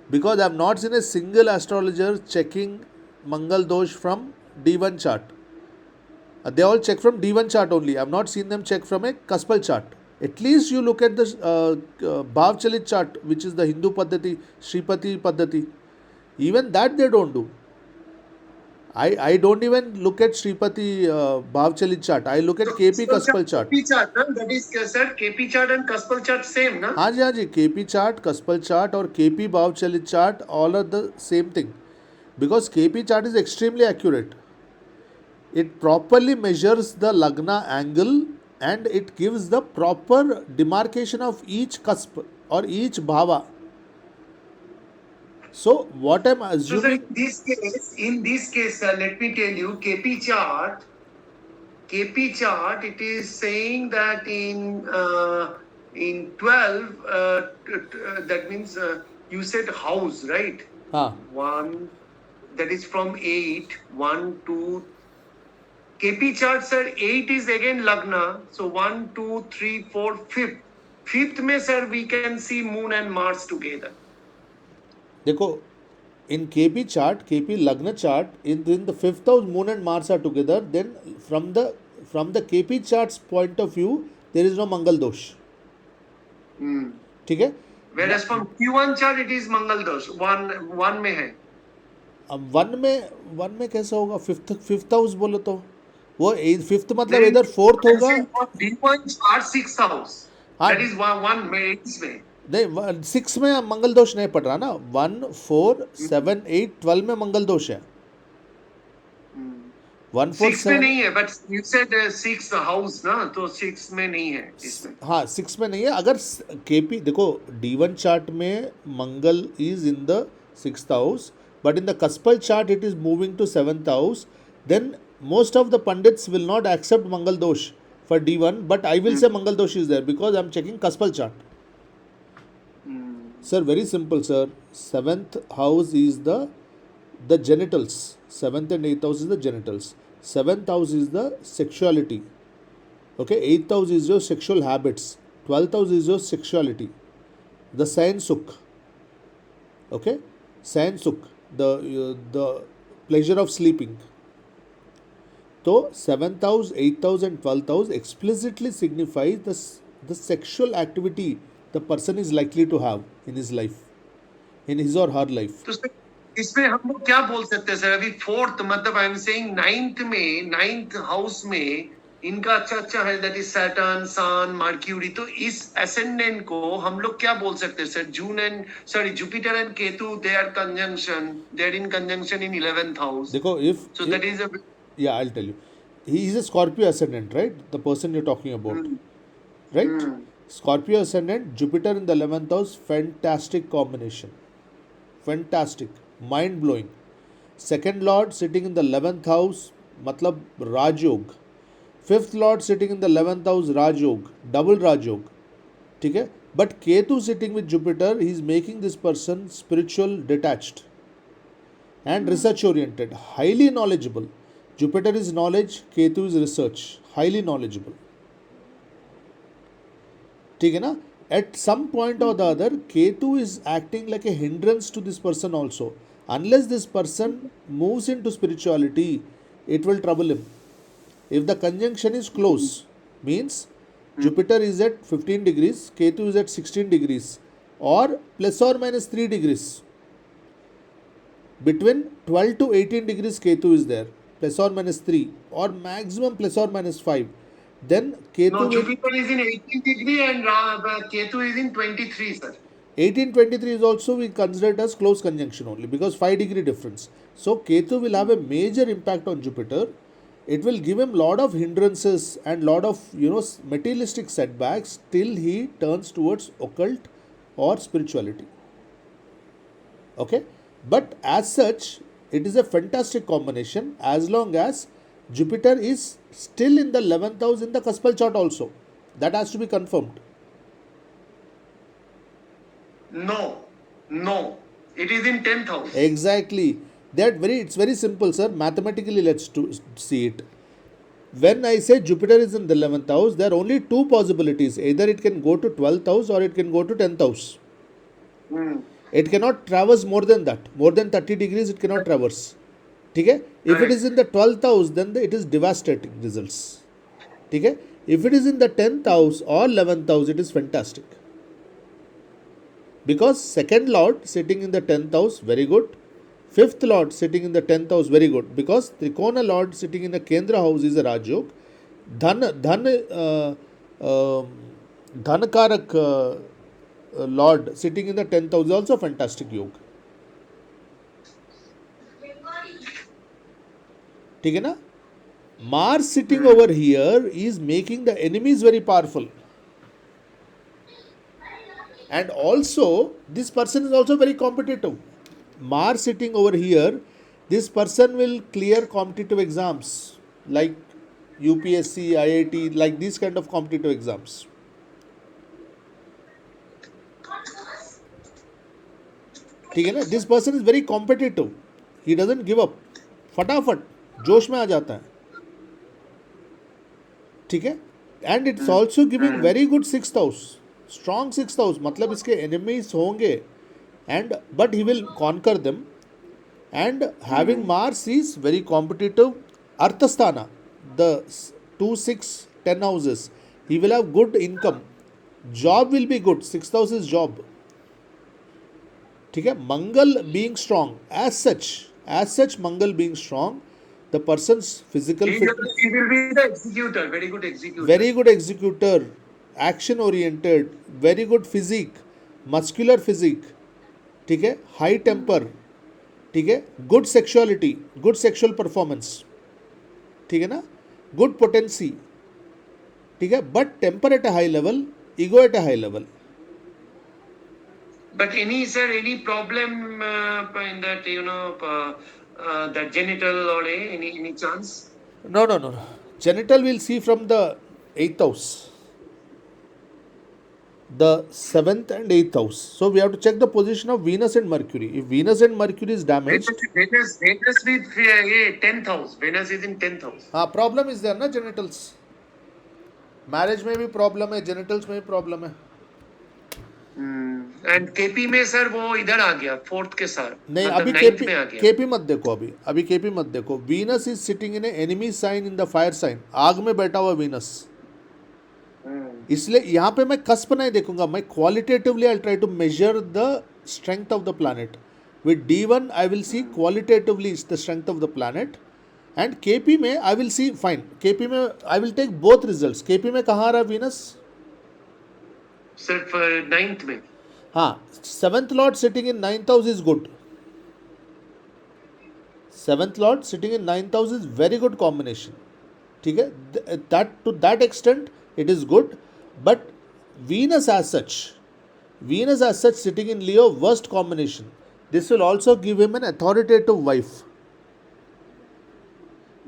Because I have not seen a single astrologer checking Mangal Dosh from D1 chart. They all check from D1 chart only. I have not seen them check from a Kaspal chart. At least you look at the Bhav Chalit chart, which is the Hindu Paddhati, Shripati Paddhati. Even that they don't do. I don't even look at Shripati Bhav Chalit chart. I look at KP Kaspal chart. KP chart, no? That is said KP chart and Kaspal chart same, no? हाँ जी. KP chart, Kaspal chart और KP Bhav Chalit chart, all are the same thing. Because KP chart is extremely accurate. It properly measures the lagna angle and it gives the proper demarcation of each cusp or each bhava. So what I'm assuming... So in this case, let me tell you, KP chart, it is saying that in 12, that means you said house, right? One, that is from 8, 1, 2. KP chart sir, 8 is again Lagna. So 1, 2, 3, 4, 5th. 5th mein sir, we can see Moon and Mars together. देखो, in KP chart, KP Lagna chart, in the fifth house, Moon and Mars are together. Then from the KP chart's point of view, there is no Mangal dosh. ठीक है? Whereas from Q1 chart it is Mangal dosh. One में है. अब one में कैसे होगा? Fifth house बोलो तो वो फिफ्थ मतलब इधर फोर्थ होगा. D1 chart 6th house. हाँ. That is one में 8 में. नहीं, 6 में मंगल दोष नहीं पड़ रहा ना. 1, 4, 7, 8, 12 में मंगल दोष है. 1, 4, 6 में नहीं है, but you said 6th house ना, तो 6 में नहीं है इसमें. हाँ, 6 में नहीं है. अगर केपी देखो, D1 चार्ट में Mangal is in the 6th house, but in the Kaspal chart it is moving to 7th house, then most of the pundits will not accept Mangal dosh for D1, but I will say Mangal dosh is there because I am checking Kaspal chart. Sir, very simple, sir. 7th house is the genitals. 7th and 8th house is the genitals. 7th house is the sexuality. Okay, 8th house is your sexual habits. 12th house is your sexuality. The sain sukh. Okay, sain sukh. The pleasure of sleeping. So 7th house, 8th house and 12th house explicitly signifies the sexual activity the person is likely to have in his life, in his or her life. तो इसमें हम लोग क्या बोल सकते हैं sir? अभी 4th मतलब I am saying 9th house में इनका अच्छा है, that is Saturn, Sun, Mercury. तो इस एसेंडेंट को हम लोग क्या बोल सकते हैं sir? Jupiter and Ketu, they are in conjunction in 11th house. देखो, so that is a I'll tell you. He is a Scorpio ascendant, right? The person you're talking about, right? Scorpio ascendant, Jupiter in the 11th house, fantastic combination. Fantastic, mind blowing. Second lord sitting in the 11th house, matlab Rajyog. Fifth lord sitting in the 11th house, Rajyog, double Rajyog. ठीक है? But Ketu sitting with Jupiter, he is making this person spiritual, detached and research oriented, highly knowledgeable. Jupiter is knowledge, Ketu is research, highly knowledgeable. ठीक है ना? At some point or the other, Ketu is acting like a hindrance to this person also. Unless this person moves into spirituality, it will trouble him. If the conjunction is close, means Jupiter is at 15 degrees, Ketu is at 16 degrees, or plus or minus 3 degrees. Between 12 to 18 degrees Ketu is there, plus or minus 3, or maximum plus or minus 5. Then Ketu Jupiter is in 18 degree and Ketu is in 23, sir. 18-23 is also we consider it as close conjunction only because 5 degree difference. So Ketu will have a major impact on Jupiter. It will give him lot of hindrances and lot of materialistic setbacks till he turns towards occult or spirituality. Okay, but as such, it is a fantastic combination as long as Jupiter is still in the 11th house in the Kaspal chart also. That has to be confirmed. No, it is in 10th house. Exactly. It's very simple, sir. Mathematically, let's see it. When I say Jupiter is in the 11th house, there are only two possibilities. Either it can go to 12th house or it can go to 10th house. It cannot traverse more than that. More than 30 degrees, it cannot traverse. Okay? If it is in the 12th house, then it is devastating results. Okay? If it is in the 10th house or 11th house, it is fantastic. Because second lord sitting in the 10th house, very good. Fifth lord sitting in the 10th house, very good. Because Trikona lord sitting in the Kendra house is a Rajyog. Dhanakarak lord sitting in the 10th house is also fantastic yoga. ठीक है ना? Mars sitting over here is making the enemies very powerful. And also, this person is also very competitive. Mars sitting over here, this person will clear competitive exams like UPSC, IIT, like these kind of competitive exams. ठीक है ना? This person is very competitive. He doesn't give up. फटाफट जोश में आ जाता है. ठीक है? And it's also giving very good 6th house. Strong 6th house. मतलब इसके enemies होंगे. But he will conquer them. And having Mars is very competitive. Arthasthana, the 2, 6, 10 houses, he will have good income. Job will be good. 6th house is job. ठीक है, Mangal being strong as such Mangal being strong, the person's physical fitness, He will be the executor, very good executor. very good executor, action oriented, very good physique, muscular physique, ठीक है, high temper, ठीक है, good sexuality, good sexual performance, ठीक है ना, good potency, ठीक है, but temper at a high level, ego at a high level. But any problem in that, that genital or any chance? No. Genital we'll see from the 8th house, the 7th and 8th house. So we have to check the position of Venus and Mercury. If Venus and Mercury is damaged, Venus with 10th house. Venus is in 10th house. problem is there na genitals. Marriage में भी problem है, genitals में भी problem है. And KP में sir वो इधर आ गया 4th के साथ. नहीं, मतलब अभी 9th में आ गया. केपी मत देखो, अभी केपी मत देखो. Venus is sitting in an enemy sign in the fire sign. आग में बैठा हुआ Venus. इसलिए यहाँ पे मैं कस्प नहीं देखूंगा, मैं qualitatively I try to measure the strength of the planet. With D1 I will see qualitatively the strength of the planet. And KP में I will see fine, KP में I will take both results. KP में कहाँ आ रहा है Venus? सिर्फ 9th में. हाँ, 7th lord sitting in 9th house is good. 7th lord sitting in 9th house is very good combination. ठीक है, that to that extent it is good. But Venus as such sitting in Leo, worst combination. This will also give him an authoritative wife,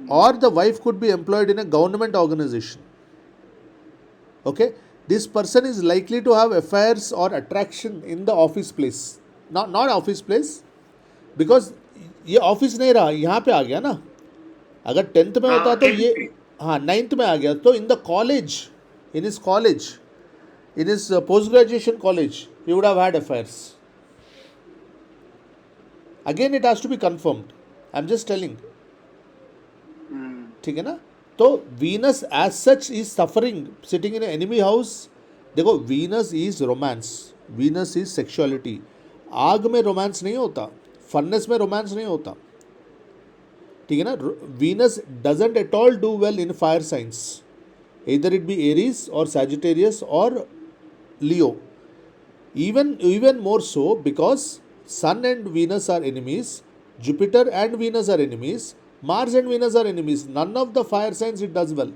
or the wife could be employed in a government organization. Okay, this person is likely to have affairs or attraction in the office place. Not office place, because ये office नहीं रहा, यहाँ पे आ गया ना. अगर 10th में होता तो ये 9th में आ गया. तो in the college, in his post graduation college, he would have had affairs. Again it has to be confirmed. I'm just telling. ठीक है ना. तो Venus as such is suffering sitting in an enemy house. देखो, Venus is romance, Venus is sexuality. आग में romance नहीं होता, furnace में रोमांस नहीं होता. ठीक है ना. Venus doesn't at all do well in fire signs, either it be Aries or Sagittarius or Leo. Even more so, because Sun and Venus are enemies, Jupiter and Venus are enemies, Mars and Venus are enemies. None of the fire signs it does well.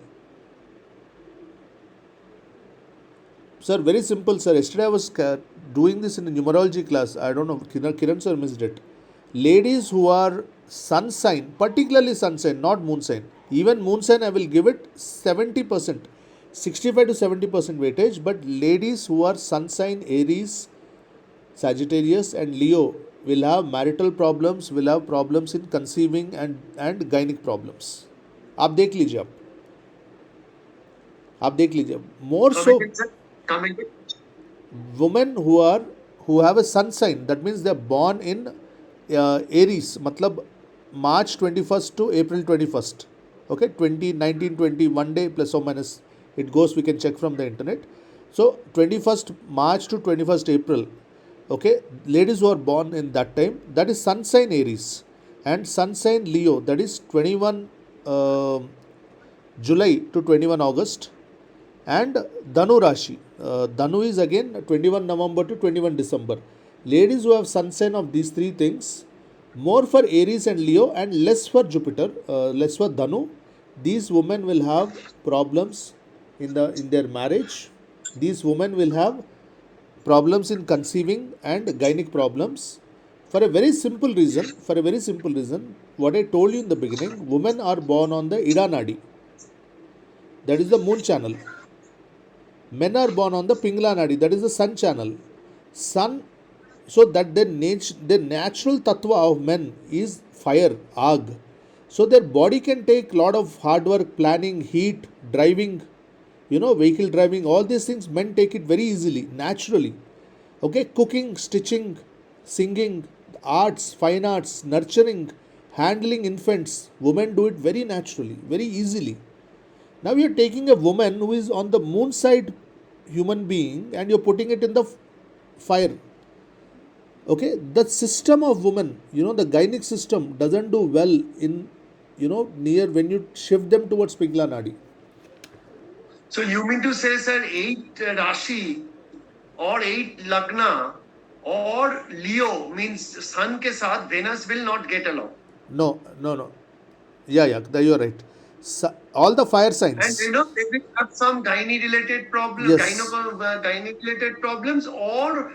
Sir, very simple, sir. Yesterday I was doing this in a numerology class. I don't know, Kiran sir missed it. Ladies who are sun sign, particularly sun sign, not moon sign. Even moon sign I will give it 70%, 65 to 70% weightage. But ladies who are sun sign, Aries, Sagittarius and Leo will have marital problems, will have problems in conceiving and gynec problems. आप देख लीजिए, आप देख लीजिए. More so, women who have a sun sign, that means they are born in Aries, मतलब March 21st to April 21st. Okay, 19, 20, one day plus or minus it goes, we can check from the internet. So 21st March to 21st April. Okay, ladies who are born in that time, that is sun sign Aries, and sun sign Leo, that is 21 July to 21 August, and Dhanu Rashi. Dhanu is again 21 November to 21 December. Ladies who have sun sign of these three things, more for Aries and Leo and less for Jupiter, less for Dhanu, these women will have problems in their marriage. These women will have problems in conceiving and gynec problems, for a very simple reason. What I told you in the beginning, women are born on the Ida Nadi, that is the moon channel. Men are born on the Pingla Nadi, that is the sun channel. Sun, so that their natural tattva of men is fire, aag. So their body can take lot of hard work, planning, heat, driving, vehicle driving, all these things men take it very easily, naturally. Okay, cooking, stitching, singing, arts, fine arts, nurturing, handling infants, women do it very naturally, very easily. Now you're taking a woman who is on the moon side human being and you're putting it in the fire. Okay, the system of woman, the gynic system doesn't do well in, near when you shift them towards Pingla Nadi. So you mean to say, sir, 8 Rashi or 8 Lagna or Leo means Sun ke saath Venus will not get along. No. Yeah, you're right. All the fire And signs. they will have some gynae related problems, Yes. gynae related problems, or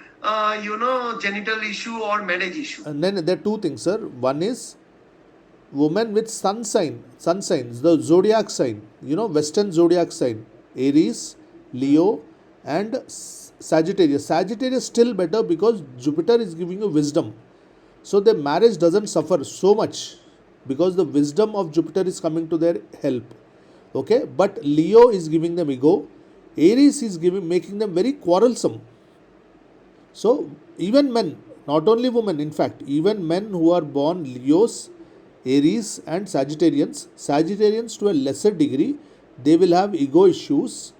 genital issue or marriage issue. And then there are two things, sir. One is woman with sun signs, the zodiac sign, Western zodiac sign, Aries, Leo, and Sagittarius. Sagittarius still better because Jupiter is giving you wisdom. So the marriage doesn't suffer so much because the wisdom of Jupiter is coming to their help. Okay, but Leo is giving them ego. Aries is making them very quarrelsome. So even men, not only women, in fact, even men who are born Leos, Aries and Sagittarians to a lesser degree, they will have ego issues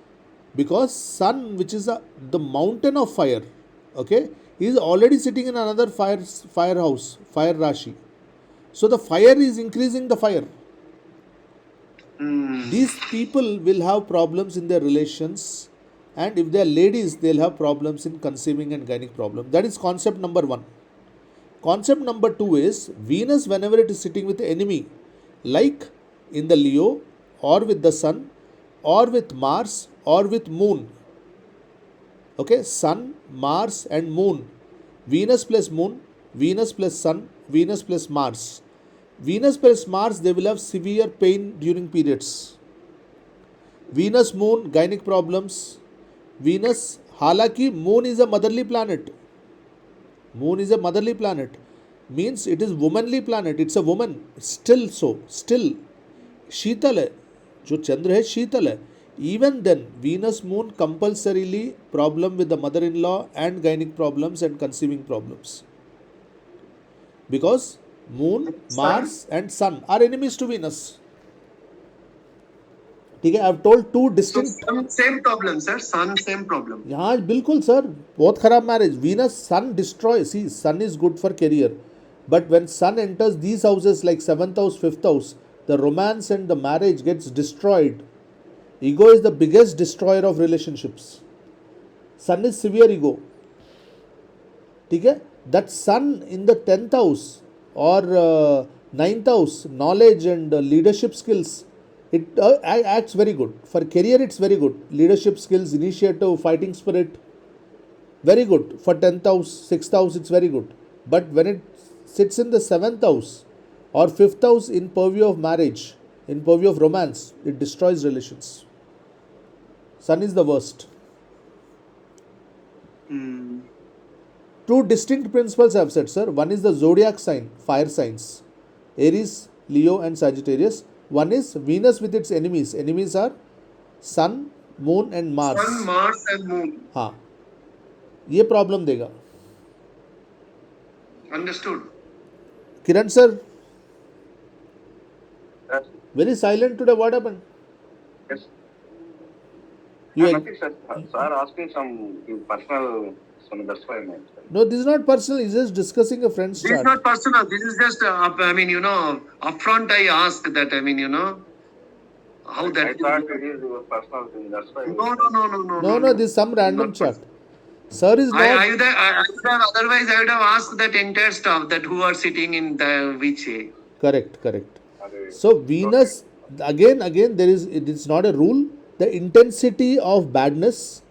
because Sun, which is the mountain of fire, okay, is already sitting in another fire house, fire Rashi. So the fire is increasing the fire. These people will have problems in their relations, and if they are ladies, they'll have problems in conceiving and gynec problem. That is concept number 1. Concept number 2 is Venus, whenever it is sitting with the enemy, like in the Leo or with the Sun or with Mars or with Moon. Okay, Sun, Mars and Moon. Venus plus Moon, Venus plus Sun, Venus plus Mars. Venus plus Mars, they will have severe pain during periods. Venus, Moon, gynec problems. Venus, halaki, Moon is a motherly planet. Moon is a motherly planet. Means it is womanly planet. It's a woman. Still so. Still. Sheetal hai. जो चंद्र है शीतल है. Even then, Venus, Moon compulsorily problem with the mother-in-law and gynec problems and conceiving problems. Because Moon, Mars and Sun are enemies to Venus. ठीक है, I have told two distinct. So same problem, sir. Sun, same problem. हाँ बिल्कुल sir, बहुत खराब marriage. Venus, Sun destroy. See, Sun is good for career, but when Sun enters these houses like 7th house, 5th house, the romance and the marriage gets destroyed. Ego is the biggest destroyer of relationships. Sun is severe ego. ठीक है, that Sun in the 10th house or 9th house, knowledge and leadership skills, it acts very good. For career, it's very good. Leadership skills, initiative, fighting spirit, very good. For 10th house, 6th house, it's very good. But when it sits in the 7th house or 5th house in purview of marriage, in purview of romance, it destroys relations. Sun is the worst. Two distinct principles I have said, sir. One is the zodiac sign, fire signs, Aries, Leo and Sagittarius. One is Venus with its enemies. Enemies are Sun, Moon and Mars. Sun, Mars and Moon. हाँ, ये problem देगा. Understood. Kiran sir, Yes. very silent today. What happened? Yes. You Nothing, sir. Sir asking some personal, so that's why I'm asking. No, this is not personal. He's just discussing a friend's This is chat. not personal. This is just, upfront I asked that, how that I is. thought it is your personal thing. That's why. No, this is some random chat. Sir is not. I would have, otherwise I would have asked that entire stuff that who are sitting in the which way. Correct. Okay. So Venus, again, there is, it is not a rule. The intensity of badness,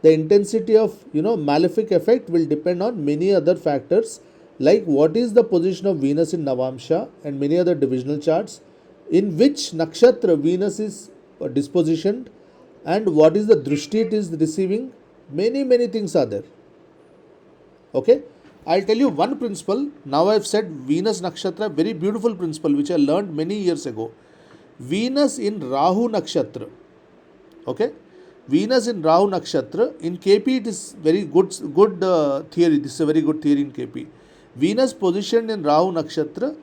the intensity of, malefic effect will depend on many other factors, like what is the position of Venus in Navamsha and many other divisional charts, in which nakshatra Venus is dispositioned, and what is the drishti it is receiving. Many things are there. Okay, I'll tell you one principle. Now I've said Venus nakshatra, very beautiful principle which I learned many years ago. Venus in Rahu nakshatra. Okay, Venus in Rahu nakshatra. In KP it is very good theory. This is a very good theory in KP. Venus positioned in Rahu Nakshatra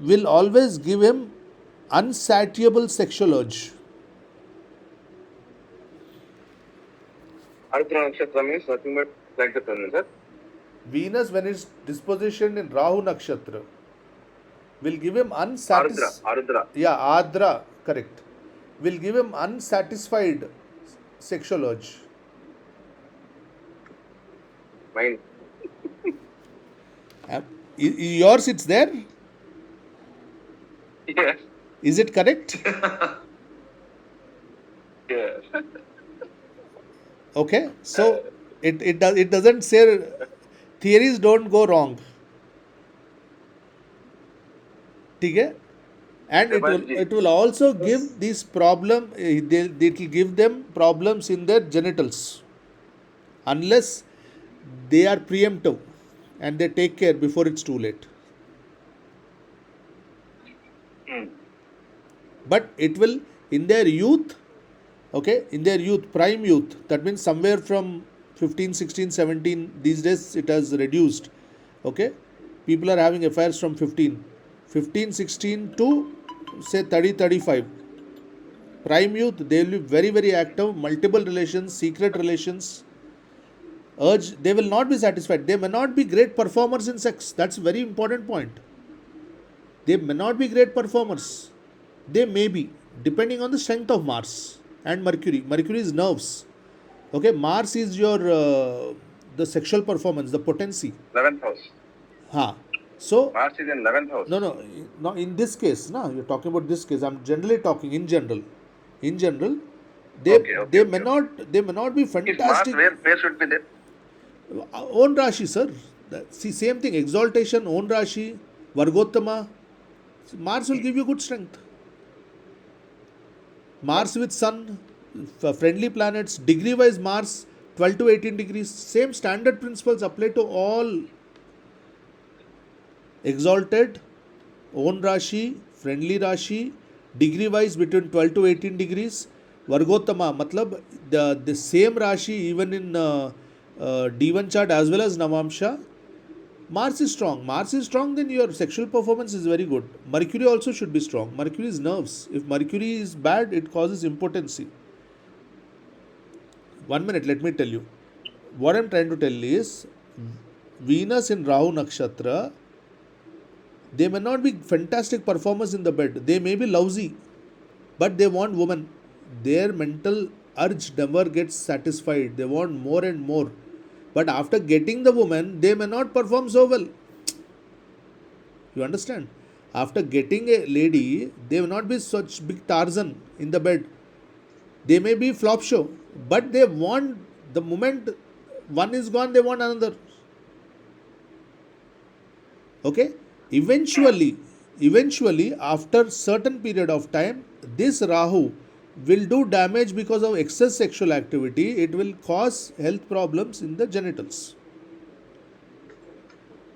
will always give him unsatiable sexual urge. Ardra Nakshatra means nothing but like the sun, sir. Venus, when it's dispositioned in Rahu Nakshatra, will give him Ardra. Yeah, Adra, correct. Will give him unsatisfied sexual urge. Mine. Yours, it's there? Yes. Is it correct? Yes. Okay, so it doesn't say, theories don't go wrong. ठीक है? And it will also give this problem, it will give them problems in their genitals unless they are preemptive and they take care before it's too late. But it will, in their youth, okay, in their youth, prime youth, that means somewhere from 15, 16, 17, these days it has reduced, okay, people are having affairs from 15, 16 to say 30, 35. Prime youth, they will be very, very active, multiple relations, secret relations, urge, they will not be satisfied. They may not be great performers in sex. That's a very important point. They may not be great performers. They may be, depending on the strength of Mars and Mercury. Mercury is nerves. Okay, Mars is your the sexual performance, the potency. 11th house. Ha. So Mars is in 11th house. no. In this case, no, you're talking about this case. I'm generally talking in general. In general, they may not be fantastic. If Mars, where should be there? Own Rashi, sir. See, same thing. Exaltation, own Rashi, Vargottama. Mars will give you good strength. Mars with Sun, friendly planets, degree wise Mars 12 to 18 degrees. Same standard principles apply to all. Exalted, own Rashi, friendly Rashi, degree wise between 12 to 18 degrees. Vargottama, matlab the same Rashi even in D1 chart as well as Navamsha. Mars is strong. Mars is strong, then your sexual performance is very good. Mercury also should be strong. Mercury is nerves. If Mercury is bad, it causes impotency. 1 minute, let me tell you. What I'm trying to tell is, Venus in Rahu Nakshatra, they may not be fantastic performers in the bed. They may be lousy, but they want woman. Their mental urge never gets satisfied. They want more and more. But after getting the woman, they may not perform so well. You understand? After getting a lady, they will not be such big Tarzan in the bed. They may be flop show, but they want, the moment one is gone, they want another. Okay? Eventually, after certain period of time, this Rahu will do damage because of excess sexual activity. It will cause health problems in the genitals.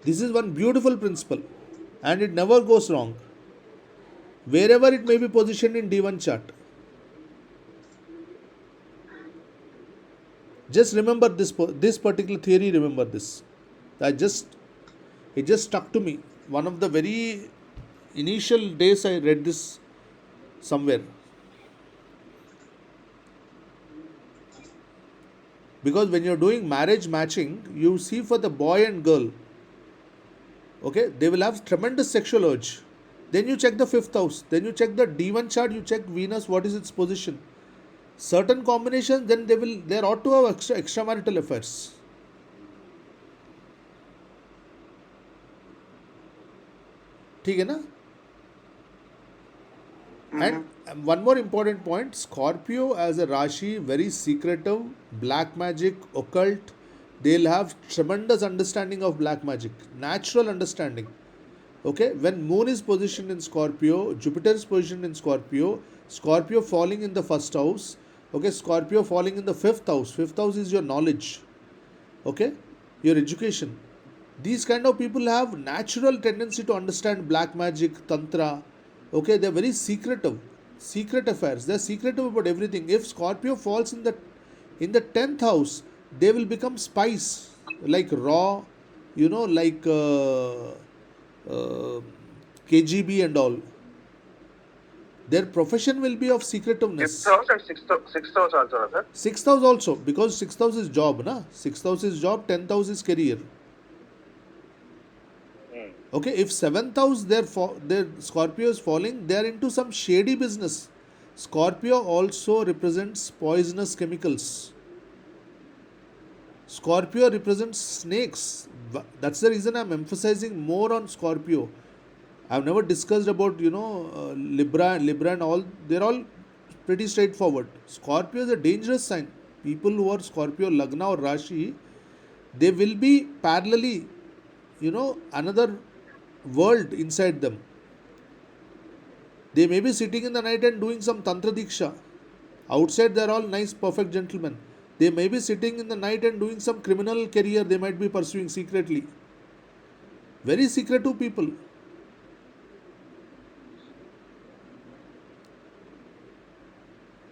This is one beautiful principle and it never goes wrong. Wherever it may be positioned in D1 chart. Just remember this particular theory, remember this. It just stuck to me. One of the very initial days I read this somewhere. Because when you're doing marriage matching, you see for the boy and girl, okay, they will have tremendous sexual urge. Then you check the 5th house. Then you check the D1 chart, you check Venus, what is its position. Certain combinations, then they ought to have extramarital affairs. ठीक है ना? And one more important point, Scorpio as a Rashi, very secretive, black magic, occult. They'll have tremendous understanding of black magic, natural understanding. Okay, when Moon is positioned in Scorpio, Jupiter is positioned in Scorpio, Scorpio falling in the 1st house, okay, Scorpio falling in the 5th house. 5th house is your knowledge, okay, your education. These kind of people have natural tendency to understand black magic, tantra. Okay, they're very secretive, secret affairs. They're secretive about everything. If Scorpio falls in the 10th house, they will become spies like raw, like KGB and all. Their profession will be of Fifth secretiveness. house and sixth house also, sir. Sixth house also, because sixth house is job, na? Sixth house is job, 10th house is career. Hmm. Okay, if seventh house their Scorpio is falling, they are into some shady business. Scorpio also represents poisonous chemicals. Scorpio represents snakes. That's the reason I'm emphasizing more on Scorpio. I've never discussed about Libra and all. They're all pretty straightforward. Scorpio is a dangerous sign. People who are Scorpio Lagna or Rashi, they will be parallelly, another world inside them. They may be sitting in the night and doing some Tantra Diksha. Outside, they're all nice, perfect gentlemen. They may be sitting in the night and doing some criminal career they might be pursuing secretly. Very secretive people.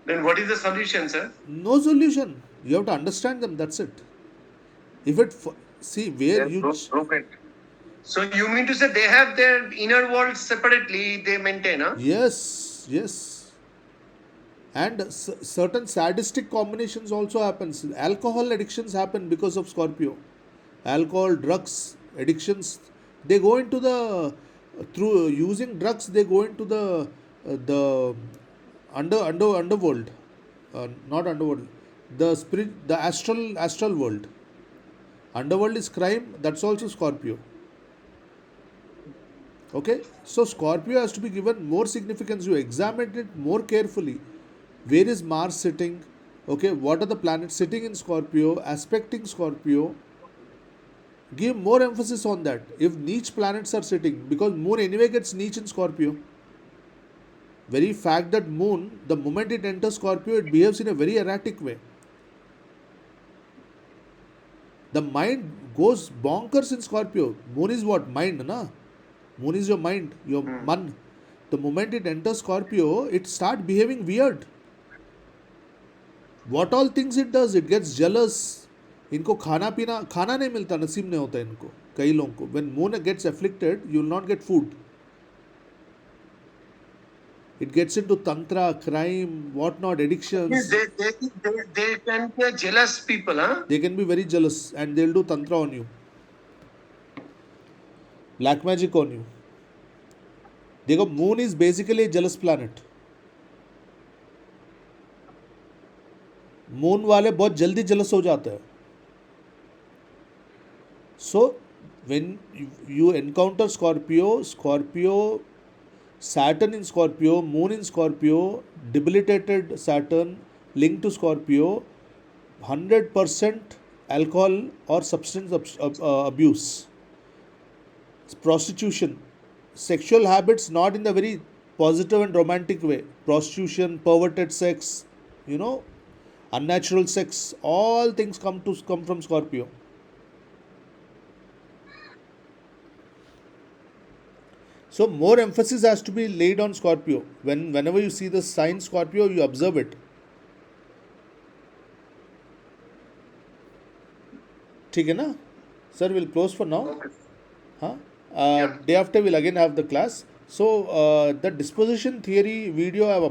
Then what is the solution, sir? No solution. You have to understand them. That's it. If it see where Their you blueprint. So you mean to say they have their inner world separately, they maintain, huh? yes, and certain sadistic combinations also happens. Alcohol addictions happen because of Scorpio. Alcohol, drugs, addictions. They go into the through using drugs. They go into the underworld, not underworld. The astral world. Underworld is crime. That's also Scorpio. Okay, so Scorpio has to be given more significance. You examine it more carefully. Where is Mars sitting? Okay, what are the planets sitting in Scorpio, aspecting Scorpio? Give more emphasis on that. If niche planets are sitting, because Moon anyway gets niche in Scorpio. Very fact that Moon, the moment it enters Scorpio, it behaves in a very erratic way. The mind goes bonkers in Scorpio. Moon is what? Mind, na? Moon is your mind, your man. The moment it enters Scorpio, it starts behaving weird. What all things it does, it gets jealous. इनको खाना नहीं मिलता, नसीब नहीं होता इनको, कई लोगों को. When moon gets afflicted, you will not get food. It gets into tantra, crime, whatnot, addictions. They can be jealous people, huh? They can be very jealous and they'll do tantra on you. Black magic on you. देखो, moon is basically a jealous planet. Moon वाले बहुत जल्दी jealous हो जाते हैं. So when you encounter Scorpio, Saturn in Scorpio, Moon in Scorpio, debilitated Saturn linked to Scorpio, 100% alcohol or substance abuse, prostitution, sexual habits not in the very positive and romantic way, prostitution, perverted sex, unnatural sex, all things come from Scorpio. So more emphasis has to be laid on Scorpio. Whenever you see the sign Scorpio, you observe it. ठीक है ना? Sir, we'll close for now. Okay. Huh? Day after we'll again have the class. So the disposition theory video I have